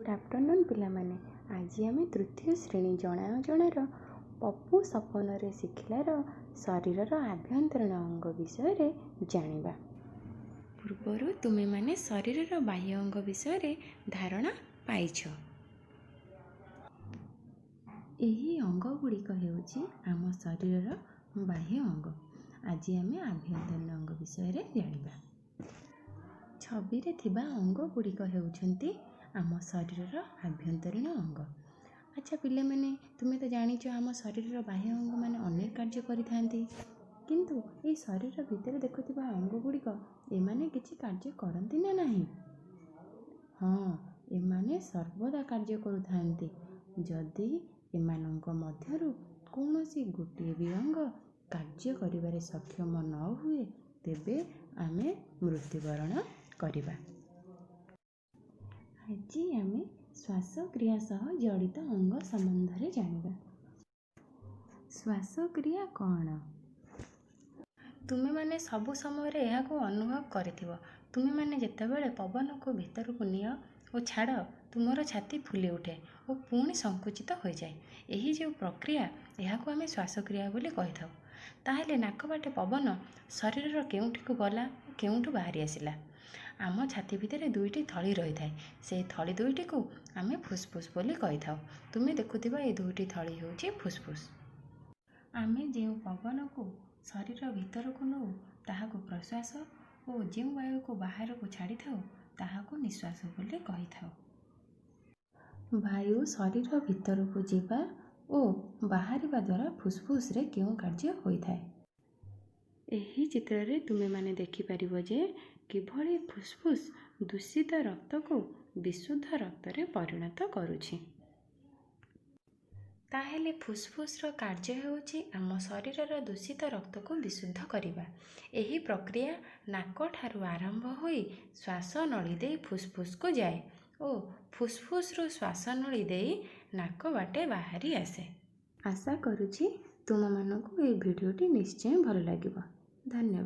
Good afternoon पिलामाने। आज आम तृतीय श्रेणी जणा अजणार पप्पू सपन शिखिलार शरीर आभ्यंतरण अंग विषय जानिबा। पूर्वर तुमे माने शरीर बाह्य अंग विषय धारणा पाइछ। एही अंग गुड़िक हेउची आम शरीर बाह्य अंग। आज आम आभ्यंतरण अंग विषय जानिबा। छवि रे थिबा अंग गुड़िक हेउछंती आम शरीर आभ्यंतरीण अंग। अच्छा पिले मैंने तुम्हें तो जानिच आम शरीर बाह्य अंग माने अनेक कार्य करिथांती, किंतु ये शरीर भितर देखुथिबा अंग गुड़िक एमाने किछि कार्य करंती ना नहीं? हाँ, एमाने सर्वदा कार्य करुथांती। जदि एमानंक मध्यरु कौनसी गोटे भी अंग कार्य करिबारे सक्षम न हुए तेबे आमे मृत्युवरण करिबा। आज आम श्वासक्रिया सह जड़ित अंग संबंध जानिबा। श्वासक्रिया कौन? तुमे माने सबु समय रे यह को अनुभव करिथिबो। तुमे माने जेतेबेले पवन को भीतर को नियो और छाड़ तुमर छाती फुली उठे और पुणी संकुचित हो जाए। यही जो प्रक्रिया यह को आम श्वासक्रिया बोली कहि थाउ। ताहेले नाक बाटे पवन शरीर केउठी को गला केउठू बाहरी आसिला। आम छाती भितर दुईटी थली रही थाए। से थली दुईटी को आम फुसफुस बोली कहि थाउ। तुमे देखुथिबा ये दुईटी थली होउची फुसफुस। आमे जेउ पवन को शरीर भीतर को नौ ताहाको प्रश्वास और जेउ वायु को बाहर को छाड़ी थाउ ताहाको निश्वास बोली कहि थाउ। वायु शरीर भीतर को जीवा और बाहरिबा द्वारा फुसफुस रे केउ कार्य होई थाए। एही चित्र रे तुमे माने देखि परिबो जे किभଳି फुसफुस दूषित रक्त को विशुद्ध रक्त रे परिणत करुछि। ताहेले फुसफुस रो कार्य हेउछि आम शरीर दूषित रक्त को विशुद्ध करिबा। एही प्रक्रिया नाक ठारू आरंभ होई श्वास नली दे फुसफुस को जाए और फुसफुस रो श्वास नली दे नाक बाटे बाहरी आसे। आशा करुछि तुम मानकु ए भिडियोटी निश्चय भल लागिबो। धन्यवाद।